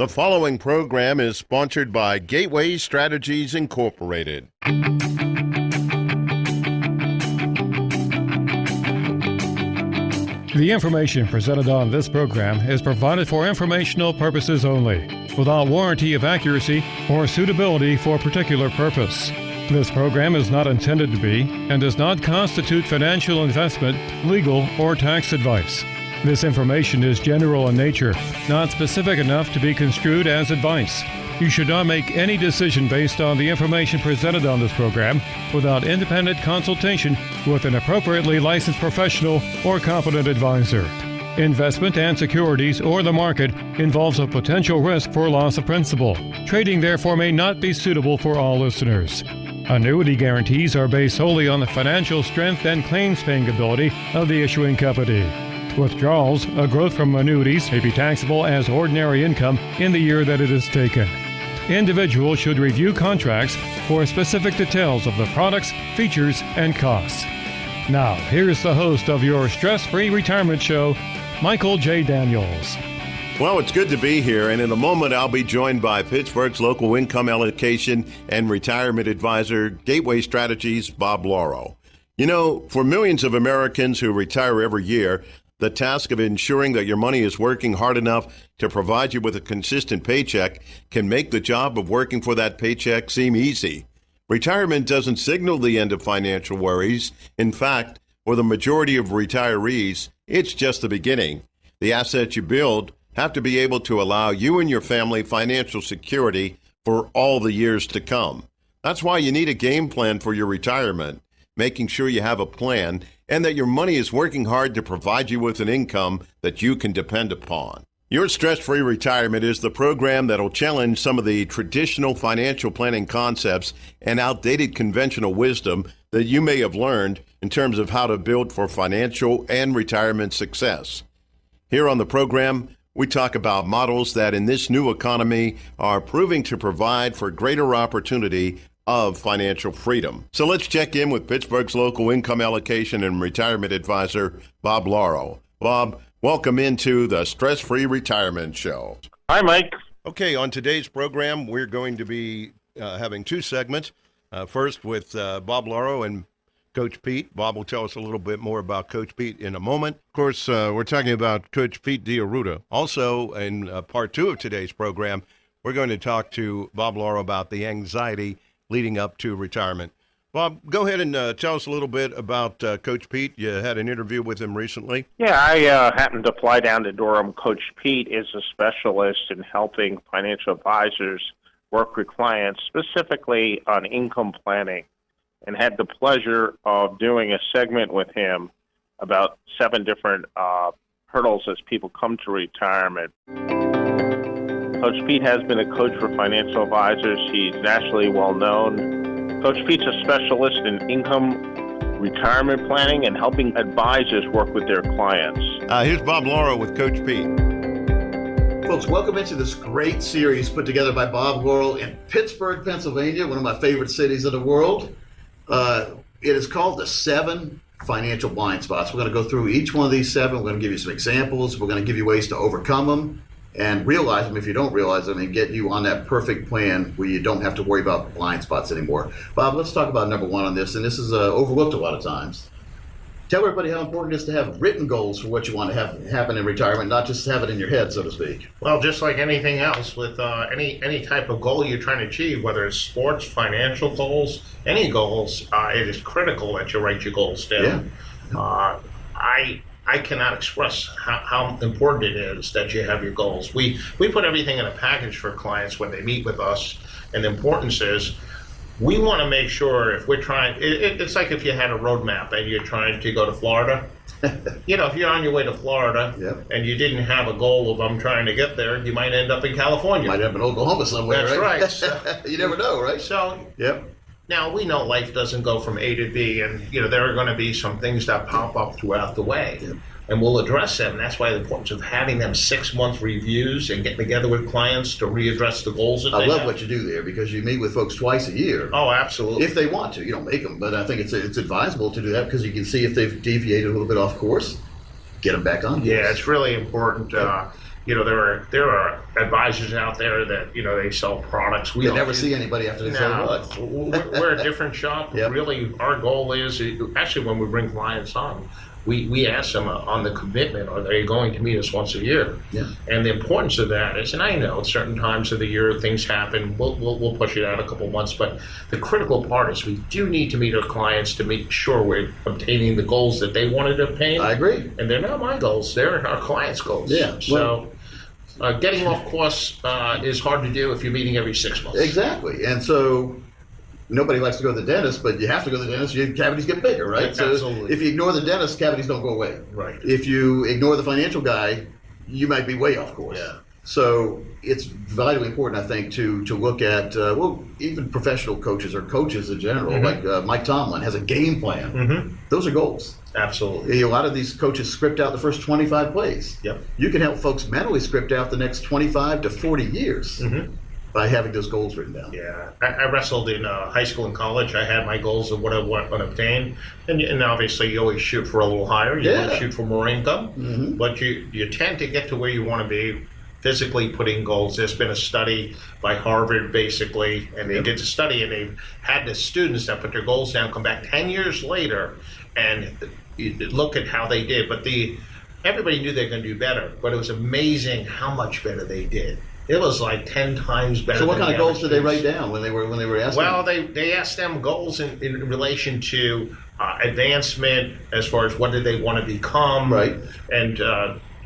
The following program is sponsored by Gateway Strategies Incorporated. The information presented on this program is provided for informational purposes only, without warranty of accuracy or suitability for a particular purpose. This program is not intended to be and does not constitute financial investment, legal, or tax advice. This information is general in nature, not specific enough to be construed as advice. You should not make any decision based on the information presented on this program without independent consultation with an appropriately licensed professional or competent advisor. Investment and securities or the market involves a potential risk for loss of principal. Trading, therefore, may not be suitable for all listeners. Annuity guarantees are based solely on the financial strength and claims-paying ability of the issuing company. Withdrawals, a growth from annuities, may be taxable as ordinary income in the year that it is taken. Individuals should review contracts for specific details of the products, features, and costs. Now, here's the host of your stress-free retirement show, Michael J. Daniels. Well, it's good to be here, and in a moment I'll be joined by Pittsburgh's local income allocation and retirement advisor, Gateway Strategies, Bob Lauro. You know, for millions of Americans who retire every year, the task of ensuring that your money is working hard enough to provide you with a consistent paycheck can make the job of working for that paycheck seem easy. Retirement doesn't signal the end of financial worries. In fact, for the majority of retirees, it's just the beginning. The assets you build have to be able to allow you and your family financial security for all the years to come. That's why you need a game plan for your retirement, making sure you have a plan and that your money is working hard to provide you with an income that you can depend upon. Your Stress-Free Retirement is the program that'll challenge some of the traditional financial planning concepts and outdated conventional wisdom that you may have learned in terms of how to build for financial and retirement success. Here on the program, we talk about models that in this new economy are proving to provide for greater opportunity of financial freedom. So let's check in with Pittsburgh's local income allocation and retirement advisor, Bob Lauro. Bob, welcome into the Stress-Free Retirement Show. Hi, Mike. Okay, on today's program, we're going to be having two segments. First with Bob Lauro and Coach Pete. Bob will tell us a little bit more about Coach Pete in a moment. Of course, we're talking about Coach Pete D'Arruda. Also, in part two of today's program, we're going to talk to Bob Lauro about the anxiety leading up to retirement. Bob, go ahead and tell us a little bit about Coach Pete. You had an interview with him recently. Yeah, I happened to fly down to Durham. Coach Pete is a specialist in helping financial advisors work with clients, specifically on income planning, and had the pleasure of doing a segment with him about 7 different hurdles as people come to retirement. Coach Pete has been a coach for financial advisors. He's nationally well known. Coach Pete's a specialist in income retirement planning and helping advisors work with their clients. Here's Bob Lauro with Coach Pete. Folks, welcome into this great series put together by Bob Lauro in Pittsburgh, Pennsylvania, one of my favorite cities in the world. It is called the 7 Financial Blind Spots. We're going to go through each one of these 7. We're going to give you some examples. We're going to give you ways to overcome them and realize them if you don't realize them, and get you on that perfect plan where you don't have to worry about blind spots anymore. Bob, let's talk about number 1 on this, and this is overlooked a lot of times. Tell everybody how important it is to have written goals for what you want to have happen in retirement, not just have it in your head, so to speak. Well, just like anything else, with any type of goal you're trying to achieve, whether it's sports, financial goals, any goals, it is critical that you write your goals down. Yeah. I cannot express how important it is that you have your goals. We put everything in a package for clients when they meet with us, and the importance is we want to make sure if we're trying, it's like if you had a roadmap and you're trying to go to Florida. You know, if you're on your way to Florida and you didn't have a goal of I'm trying to get there, you might end up in California. Might end up in Oklahoma somewhere. That's right. So, you never know, right? So, now we know life doesn't go from A to B, and there are going to be some things that pop up throughout the way. And we'll address them. That's why the importance of having them 6-month reviews and getting together with clients to readdress the goals that they have. I love what you do there, because you meet with folks twice a year. Oh, absolutely. If they want to. You don't make them, but I think it's advisable to do that, because you can see if they've deviated a little bit off course, get them back on. Yeah, it's really important. there are advisors out there that they sell products. We You don't never do- see anybody after they sell what. we're a different shop. Yep. Really, our goal is actually when we bring clients on, we ask them on the commitment, are they going to meet us once a year? Yeah. And the importance of that is, and I know at certain times of the year things happen, we'll push it out a couple months, but the critical part is we do need to meet our clients to make sure we're obtaining the goals that they wanted to obtain. I agree. And they're not my goals, they're our clients' goals. Yeah, So getting off course is hard to do if you're meeting every 6 months. Exactly. And so nobody likes to go to the dentist, but you have to go to the dentist. Your cavities get bigger, right? So Absolutely. if you ignore the dentist, cavities don't go away. Right. If you ignore the financial guy, you might be way off course. Yeah. So it's vitally important, I think, to look at, even professional coaches or coaches in general, like Mike Tomlin has a game plan. Mm-hmm. Those are goals. Absolutely. A lot of these coaches script out the first 25 plays. Yep. You can help folks mentally script out the next 25 to 40 years by having those goals written down. Yeah, I wrestled in high school and college. I had my goals of what I want to obtain, and obviously you always shoot for a little higher. You want to shoot for more income, but you tend to get to where you want to be physically putting goals. There's been a study by Harvard, basically, and they did the study, and they've had the students that put their goals down come back 10 years later and you look at how they did. But everybody knew they were going to do better, but it was amazing how much better they did. It was like 10 times better. So what than kind of the goals did they average write down when they were asking? Well, they asked them goals in relation to advancement, as far as what did they want to become, Right. And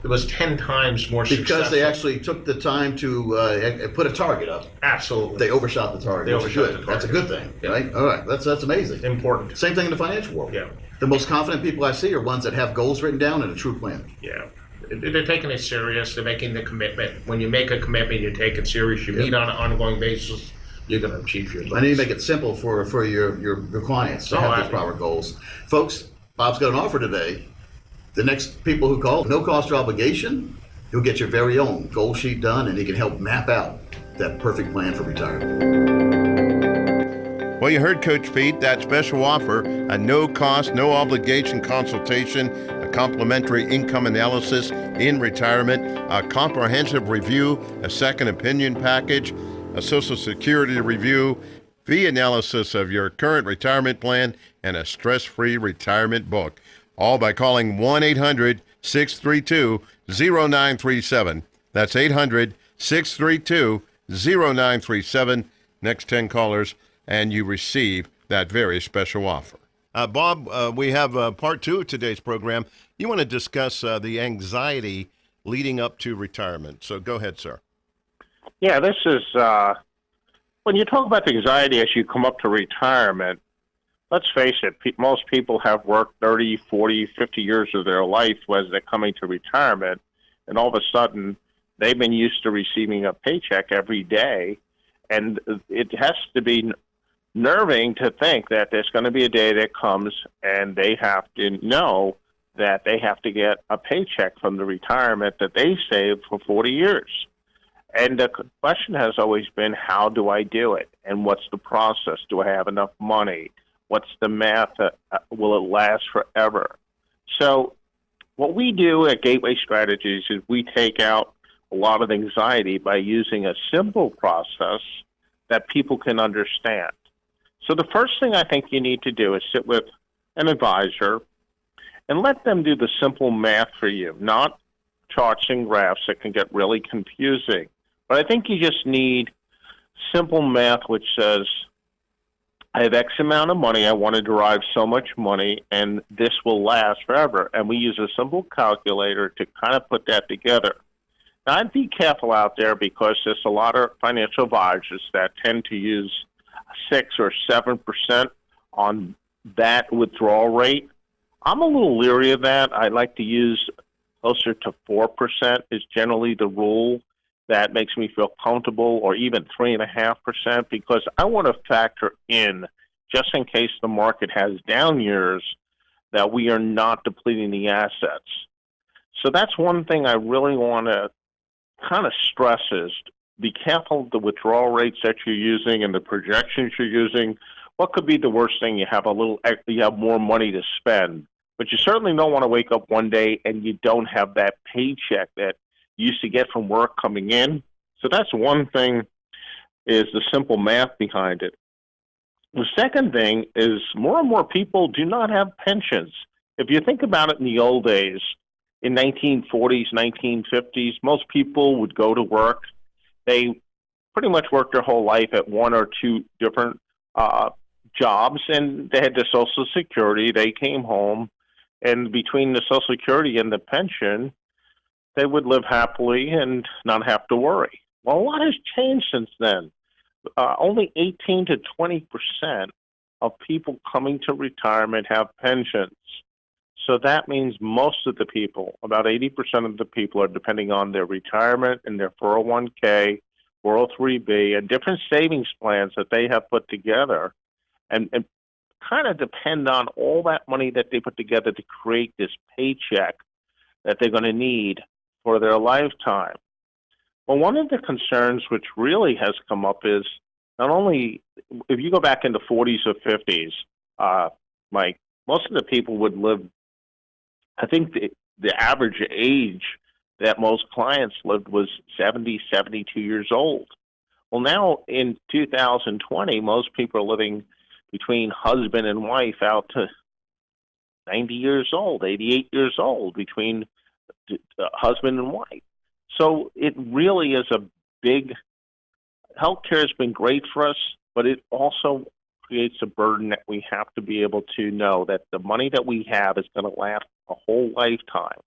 it was 10 times more because successful. they actually took the time to put a target up. Absolutely. They overshot the target. They which is overshot good. the That's a target. good thing, Yeah. right? All right, that's amazing. Important. Same thing in the financial world. Yeah. The most confident people I see are ones that have goals written down and a true plan. Yeah. They're taking it serious. They're making the commitment. When you make a commitment, you take it serious. You meet on an ongoing basis, you're going to achieve your goals. I need to make it simple for your clients to have these proper goals. Folks, Bob's got an offer today. The next people who call, no cost or obligation, you'll get your very own goal sheet done, and he can help map out that perfect plan for retirement. Well, you heard Coach Pete, that special offer, a no-cost, no-obligation consultation, a complimentary income analysis in retirement, a comprehensive review, a second opinion package, a Social Security review, fee analysis of your current retirement plan, and a stress-free retirement book. All by calling 1-800-632-0937. That's 800-632-0937. Next 10 callers, and you receive that very special offer. Bob, we have part 2 of today's program. You want to discuss the anxiety leading up to retirement. So go ahead, sir. Yeah, this is, when you talk about the anxiety as you come up to retirement, let's face it, most people have worked 30, 40, 50 years of their life as they're coming to retirement, and all of a sudden they've been used to receiving a paycheck every day, and it has to be nerving to think that there's going to be a day that comes and they have to know that they have to get a paycheck from the retirement that they saved for 40 years. And the question has always been, how do I do it? And what's the process? Do I have enough money? What's the math? Will it last forever? So what we do at Gateway Strategies is we take out a lot of anxiety by using a simple process that people can understand. So the first thing I think you need to do is sit with an advisor and let them do the simple math for you, not charts and graphs that can get really confusing. But I think you just need simple math which says, I have X amount of money, I want to derive so much money, and this will last forever. And we use a simple calculator to kind of put that together. Now, I'd be careful out there because there's a lot of financial advisors that tend to use 6 or 7% on that withdrawal rate. I'm a little leery of that. I like to use closer to 4% is generally the rule. That makes me feel comfortable, or even 3.5%, because I want to factor in, just in case the market has down years, that we are not depleting the assets. So that's one thing I really want to kind of stress is be careful of the withdrawal rates that you're using and the projections you're using. What could be the worst thing? You have more money to spend, but you certainly don't want to wake up one day and you don't have that paycheck that used to get from work coming in. So that's one thing, is the simple math behind it. The second thing is more and more people do not have pensions. If you think about it, in the old days, in 1940s, 1950s, most people would go to work. They pretty much worked their whole life at one or two different jobs, and they had their Social Security. They came home, and between the Social Security and the pension, they would live happily and not have to worry. Well, a lot has changed since then. Only 18 to 20% of people coming to retirement have pensions. So that means most of the people, about 80% of the people, are depending on their retirement and their 401k, 403b, and different savings plans that they have put together, and kind of depend on all that money that they put together to create this paycheck that they're going to need for their lifetime. Well, one of the concerns which really has come up is not only, if you go back in the 40s or 50s, Mike, most of the people would live, I think the average age that most clients lived was 70, 72 years old. Well, now in 2020, most people are living between husband and wife out to 90 years old, 88 years old, between husband and wife. So it really is a big, healthcare has been great for us, but it also creates a burden that we have to be able to know that the money that we have is going to last a whole lifetime.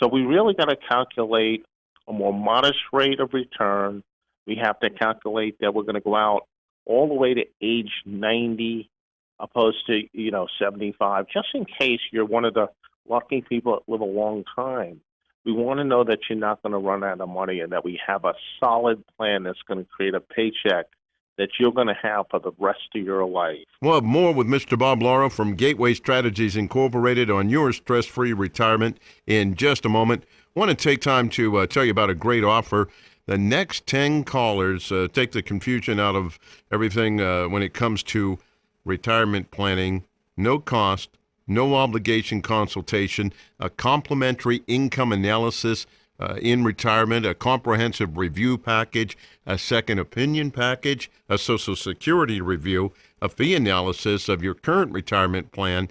So we really got to calculate a more modest rate of return. We have to calculate that we're going to go out all the way to age 90 opposed to, 75, just in case you're one of the lucky people that live a long time. We want to know that you're not going to run out of money and that we have a solid plan that's going to create a paycheck that you're going to have for the rest of your life. We'll have more with Mr. Bob Lauro from Gateway Strategies Incorporated on your stress-free retirement in just a moment. I want to take time to tell you about a great offer. The next 10 callers take the confusion out of everything when it comes to retirement planning. No cost, no obligation consultation, a complimentary income analysis in retirement, a comprehensive review package, a second opinion package, a Social Security review, a fee analysis of your current retirement plan,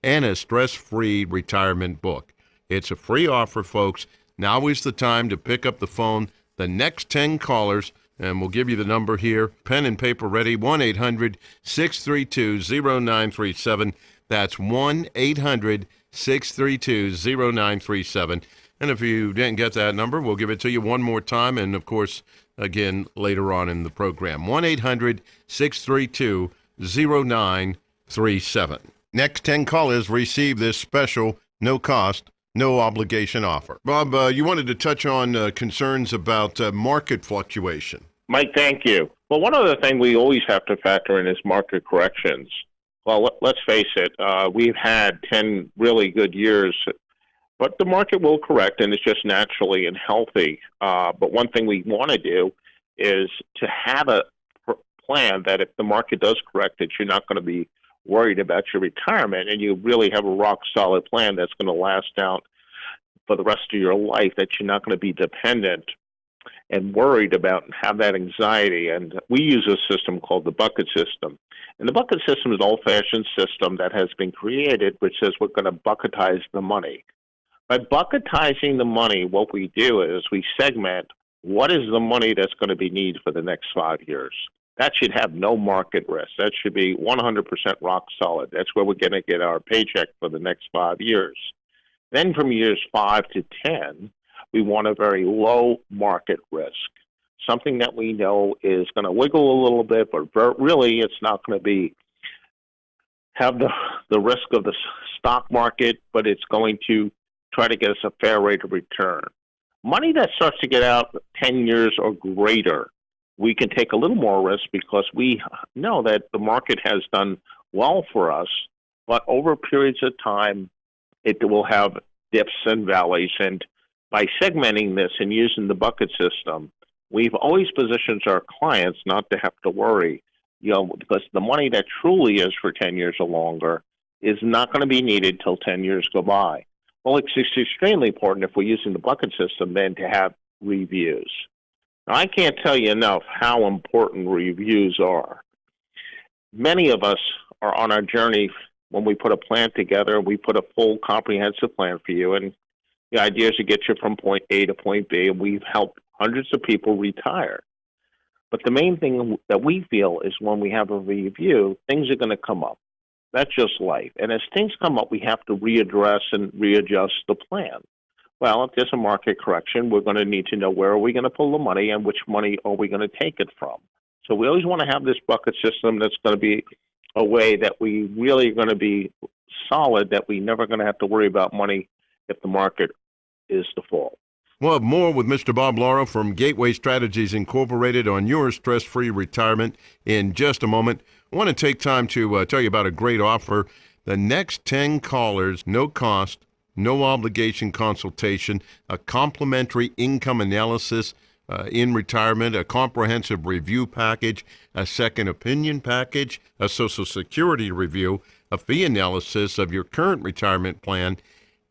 and a stress-free retirement book. It's a free offer, folks. Now is the time to pick up the phone. The next 10 callers, and we'll give you the number here, pen and paper ready, 1-800-632-0937. That's 1-800-632-0937. And if you didn't get that number, we'll give it to you one more time. And, of course, again, later on in the program, 1-800-632-0937. Next 10 callers receive this special, no-cost, no-obligation offer. Bob, you wanted to touch on concerns about market fluctuation. Mike, thank you. Well, one other thing we always have to factor in is market corrections. Well, let's face it, we've had 10 really good years, but the market will correct, and it's just naturally and healthy. But one thing we want to do is to have a plan that if the market does correct, that you're not going to be worried about your retirement, and you really have a rock-solid plan that's going to last out for the rest of your life, that you're not going to be dependent and worried about and have that anxiety. And we use a system called the bucket system. And the bucket system is an old-fashioned system that has been created, which says we're going to bucketize the money. By bucketizing the money, what we do is we segment what is the money that's going to be needed for the next 5 years. That should have no market risk. That should be 100% rock solid. That's where we're going to get our paycheck for the next 5 years. Then from years 5 to 10, we want a very low market risk, something that we know is going to wiggle a little bit, but really it's not going to have the risk of the stock market, but it's going to try to get us a fair rate of return. Money that starts to get out 10 years or greater, we can take a little more risk because we know that the market has done well for us, but over periods of time, it will have dips and valleys. And by segmenting this and using the bucket system, we've always positioned our clients not to have to worry, because the money that truly is for 10 years or longer is not going to be needed till 10 years go by. Well, it's extremely important if we're using the bucket system then to have reviews. Now, I can't tell you enough how important reviews are. Many of us are on our journey when we put a plan together. We put a full comprehensive plan for you, and the idea is to get you from point A to point B, and we've helped hundreds of people retire. But the main thing that we feel is when we have a review, things are going to come up. That's just life. And as things come up, we have to readdress and readjust the plan. Well, if there's a market correction, we're going to need to know where are we going to pull the money and which money are we going to take it from. So we always want to have this bucket system that's going to be a way that we really are going to be solid, that we're never going to have to worry about money if the market is to fall. We'll have more with Mr. Bob Lauro from Gateway Strategies Incorporated on your stress-free retirement in just a moment. I want to take time to tell you about a great offer. The next 10 callers, no cost, no obligation consultation, a complimentary income analysis in retirement, a comprehensive review package, a second opinion package, a Social Security review, a fee analysis of your current retirement plan,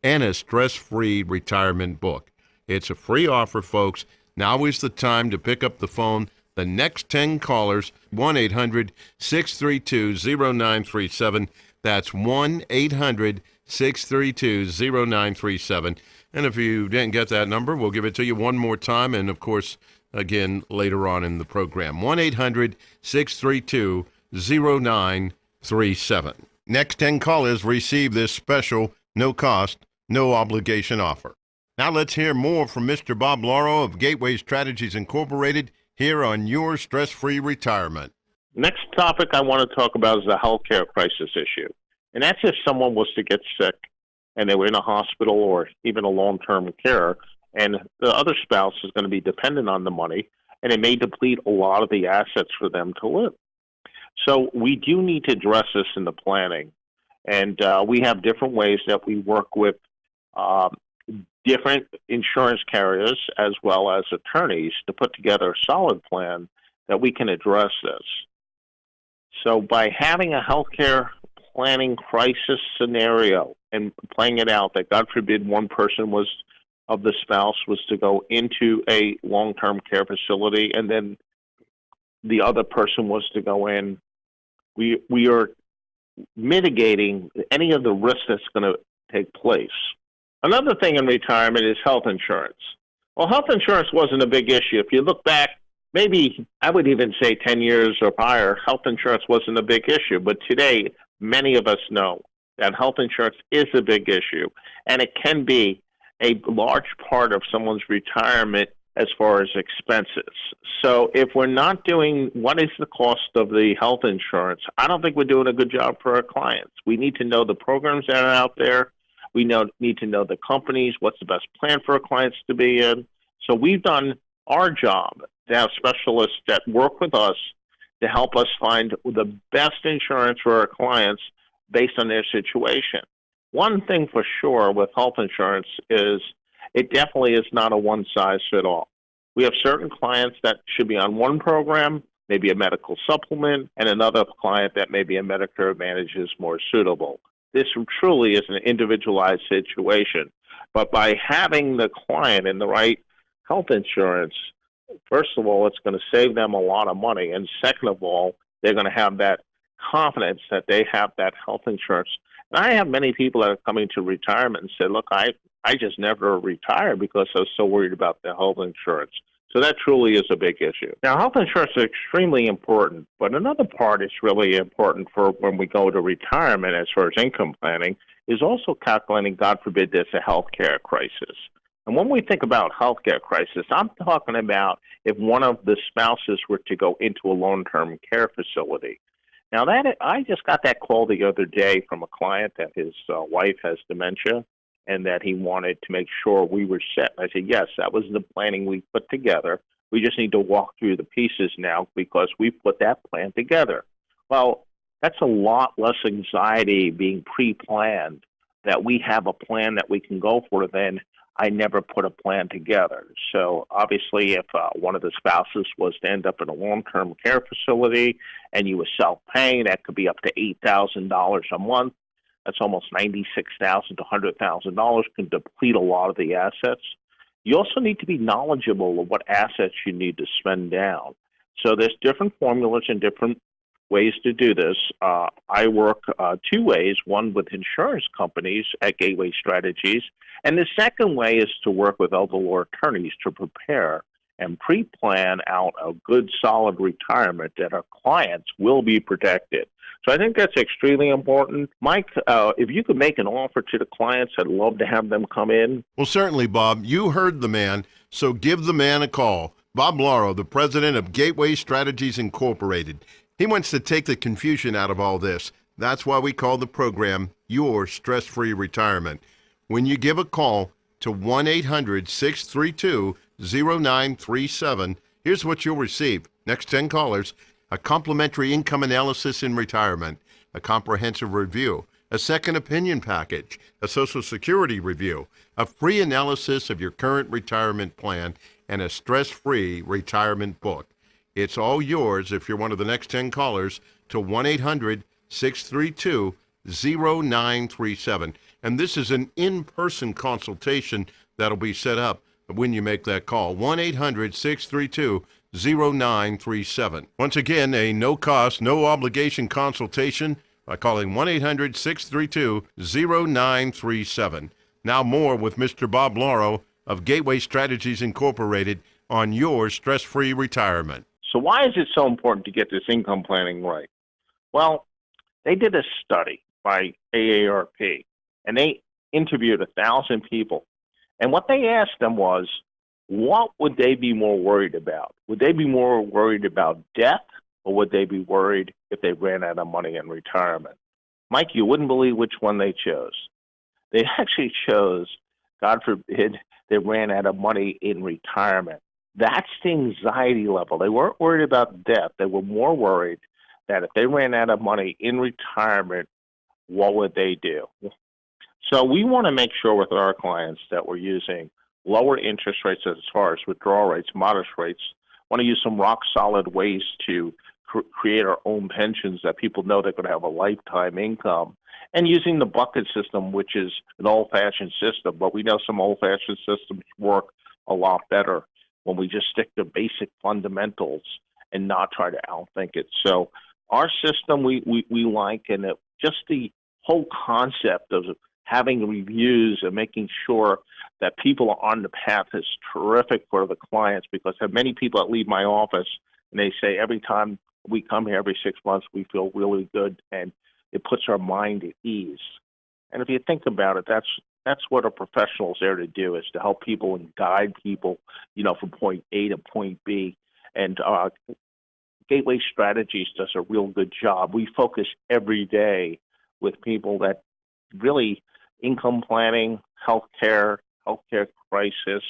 and a stress-free retirement book. It's a free offer, folks. Now is the time to pick up the phone. The next 10 callers, 1-800-632-0937. That's 1-800-632-0937. And if you didn't get that number, we'll give it to you one more time. And, of course, again, later on in the program, 1-800-632-0937. Next 10 callers receive this special, no-cost, no-obligation offer. Now let's hear more from Mr. Bob Lauro of Gateway Strategies Incorporated here on Your Stress-Free Retirement. Next topic I want to talk about is the healthcare crisis issue. And that's if someone was to get sick and they were in a hospital or even a long-term care, and the other spouse is going to be dependent on the money, and it may deplete a lot of the assets for them to live. So we do need to address this in the planning. And we have different ways that we work with different insurance carriers as well as attorneys to put together a solid plan that we can address this. So by having a healthcare planning crisis scenario and playing it out that, God forbid, one person of the spouse was to go into a long-term care facility and then the other person was to go in, we are mitigating any of the risk that's going to take place. Another thing in retirement is health insurance. Well, health insurance wasn't a big issue. If you look back, maybe I would even say 10 years or prior, health insurance wasn't a big issue. But today, many of us know that health insurance is a big issue, and it can be a large part of someone's retirement as far as expenses. So if we're not doing what is the cost of the health insurance, I don't think we're doing a good job for our clients. We need to know the programs that are out there. We need to know the companies, what's the best plan for our clients to be in. So we've done our job to have specialists that work with us to help us find the best insurance for our clients based on their situation. One thing for sure with health insurance is it definitely is not a one-size-fits-all. We have certain clients that should be on one program, maybe a medical supplement, and another client that maybe a Medicare Advantage is more suitable. This truly is an individualized situation. But by having the client in the right health insurance, first of all, it's going to save them a lot of money. And second of all, they're going to have that confidence that they have that health insurance. And I have many people that are coming to retirement and say, look, I just never retired because I was so worried about the health insurance. So that truly is a big issue. Now, health insurance is extremely important, but another part is really important for when we go to retirement as far as income planning is also calculating, God forbid, there's a healthcare crisis. And when we think about healthcare crisis, I'm talking about if one of the spouses were to go into a long-term care facility. Now, I just got that call the other day from a client that his wife has dementia, and that he wanted to make sure we were set. I said, yes, that was the planning we put together. We just need to walk through the pieces now because we put that plan together. Well, that's a lot less anxiety being pre-planned, that we have a plan that we can go for than I never put a plan together. So obviously if one of the spouses was to end up in a long-term care facility and you were self-paying, that could be up to $8,000 a month. that's almost $96,000 to $100,000, can deplete a lot of the assets. You also need to be knowledgeable of what assets you need to spend down. So there's different formulas and different ways to do this. I work two ways, one with insurance companies at Gateway Strategies, and the second way is to work with elder law attorneys to prepare and pre-plan out a good, solid retirement that our clients will be protected. So I think that's extremely important. Mike, if you could make an offer to the clients, I'd love to have them come in. Well, certainly, Bob. You heard the man, so give the man a call. Bob Lauro, the president of Gateway Strategies Incorporated. He wants to take the confusion out of all this. That's why we call the program Your Stress-Free Retirement. When you give a call to 1-800-632-0937, here's what you'll receive. Next 10 callers, a complimentary income analysis in retirement, a comprehensive review, a second opinion package, a Social Security review, a free analysis of your current retirement plan, and a stress-free retirement book. It's all yours if you're one of the next 10 callers to 1-800-632-0937. And this is an in-person consultation that'll be set up when you make that call. 1-800-632-0937. Once again, a no-cost, no-obligation consultation by calling 1-800-632-0937. Now more with Mr. Bob Lauro of Gateway Strategies Incorporated on Your Stress-Free Retirement. So why is it so important to get this income planning right? Well, they did a study by AARP, and they interviewed 1,000 people. And what they asked them was, what would they be more worried about? Would they be more worried about death, or would they be worried if they ran out of money in retirement? Mike, you wouldn't believe which one they chose. They actually chose, God forbid, they ran out of money in retirement. That's the anxiety level. They weren't worried about death. They were more worried that if they ran out of money in retirement, what would they do? So we want to make sure with our clients that we're using lower interest rates as far as withdrawal rates, modest rates. Want to use some rock-solid ways to create our own pensions that people know they're going to have a lifetime income. And using the bucket system, which is an old-fashioned system, but we know some old-fashioned systems work a lot better when we just stick to basic fundamentals and not try to outthink it. So our system we like, and just the whole concept of having reviews and making sure that people are on the path is terrific for the clients, because I have many people that leave my office and they say every time we come here every 6 months, we feel really good and it puts our mind at ease. And if you think about it, that's what a professional is there to do, is to help people and guide people, from point A to point B. And Gateway Strategies does a real good job. We focus every day with people that really income planning, healthcare crisis,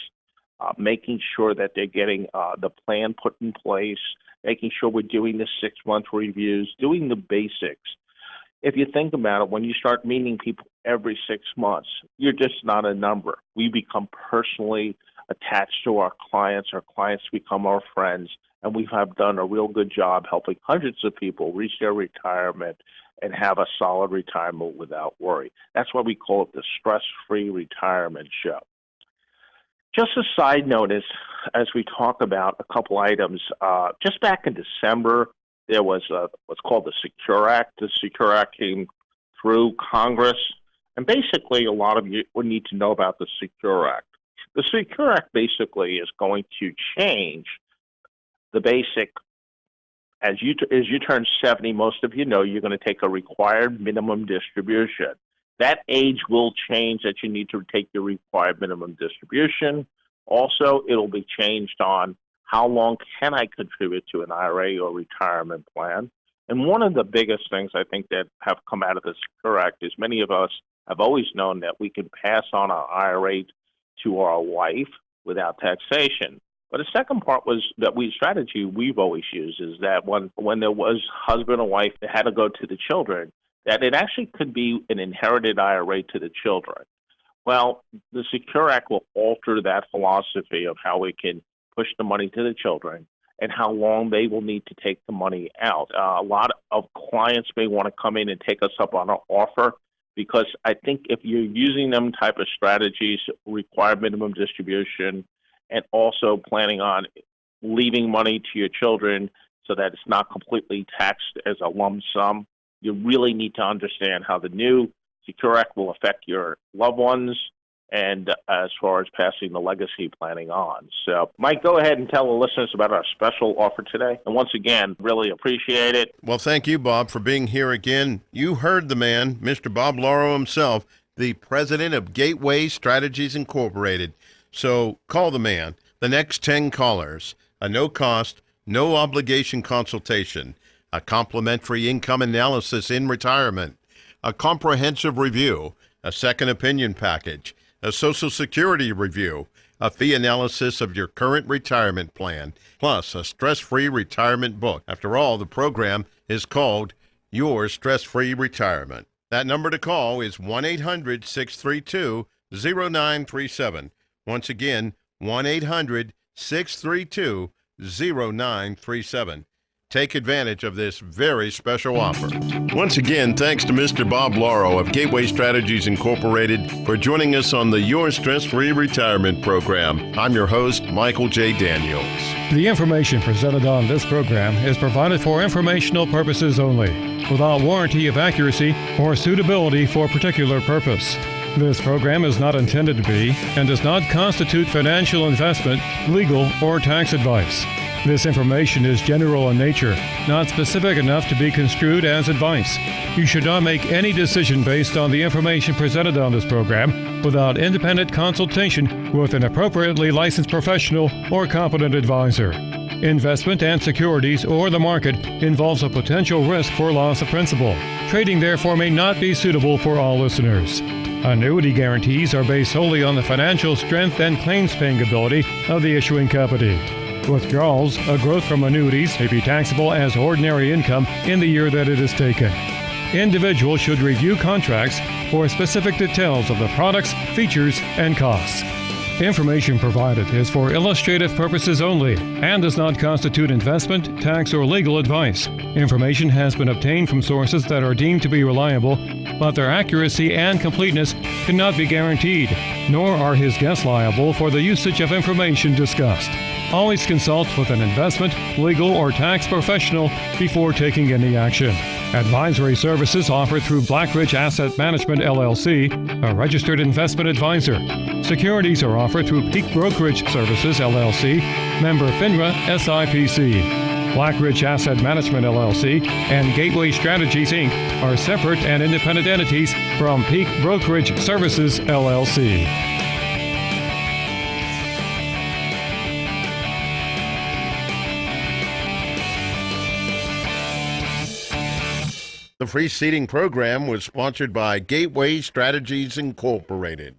making sure that they're getting the plan put in place, making sure we're doing the 6-month reviews, doing the basics. If you think about it, when you start meeting people every 6 months, you're just not a number. We become personally attached to our clients become our friends, and we have done a real good job helping hundreds of people reach their retirement and have a solid retirement without worry. That's why we call it the Stress-Free Retirement Show. Just a side note, as we talk about a couple items, just back in December, there was what's called the Secure Act. The Secure Act came through Congress, and basically a lot of you would need to know about the Secure Act. The Secure Act basically is going to change the basic. As you turn 70, most of you know you're going to take a required minimum distribution. That age will change, that you need to take your required minimum distribution. Also, it'll be changed on how long can I contribute to an IRA or retirement plan. And one of the biggest things I think that have come out of the Secure Act is many of us have always known that we can pass on our IRA to our wife without taxation. But the second part was that strategy we've always used is that when there was husband or wife that had to go to the children, that it actually could be an inherited IRA to the children. Well, the Secure Act will alter that philosophy of how we can push the money to the children and how long they will need to take the money out. A lot of clients may want to come in and take us up on an offer because I think if you're using them type of strategies, require minimum distribution, and also planning on leaving money to your children so that it's not completely taxed as a lump sum, you really need to understand how the new Secure Act will affect your loved ones and as far as passing the legacy planning on. So, Mike, go ahead and tell the listeners about our special offer today. And once again, really appreciate it. Well, thank you, Bob, for being here again. You heard the man, Mr. Bob Lauro himself, the president of Gateway Strategies Incorporated. So call the man. The next 10 callers, a no-cost, no-obligation consultation, a complimentary income analysis in retirement, a comprehensive review, a second opinion package, a Social Security review, a fee analysis of your current retirement plan, plus a stress-free retirement book. After all, the program is called Your Stress-Free Retirement. That number to call is 1-800-632-0937. Once again, 1-800-632-0937. Take advantage of this very special offer. Once again, thanks to Mr. Bob Lauro of Gateway Strategies Incorporated for joining us on the Your Stress-Free Retirement Program. I'm your host, Michael J. Daniels. The information presented on this program is provided for informational purposes only, without warranty of accuracy or suitability for particular purpose. This program is not intended to be and does not constitute financial investment, legal, or tax advice. This information is general in nature, not specific enough to be construed as advice. You should not make any decision based on the information presented on this program without independent consultation with an appropriately licensed professional or competent advisor. Investment and securities or the market involves a potential risk for loss of principal. Trading, therefore, may not be suitable for all listeners. Annuity guarantees are based solely on the financial strength and claims-paying ability of the issuing company. Withdrawals, a growth from annuities, may be taxable as ordinary income in the year that it is taken. Individuals should review contracts for specific details of the products, features, and costs. Information provided is for illustrative purposes only and does not constitute investment, tax, or legal advice. Information has been obtained from sources that are deemed to be reliable, but their accuracy and completeness cannot be guaranteed, nor are his guests liable for the usage of information discussed. Always consult with an investment, legal, or tax professional before taking any action. Advisory services offered through Blackridge Asset Management, LLC, a registered investment advisor. Securities are offered through Peak Brokerage Services, LLC, member FINRA, SIPC. Blackridge Asset Management, LLC, and Gateway Strategies, Inc. are separate and independent entities from Peak Brokerage Services, LLC. The preceding program was sponsored by Gateway Strategies Incorporated.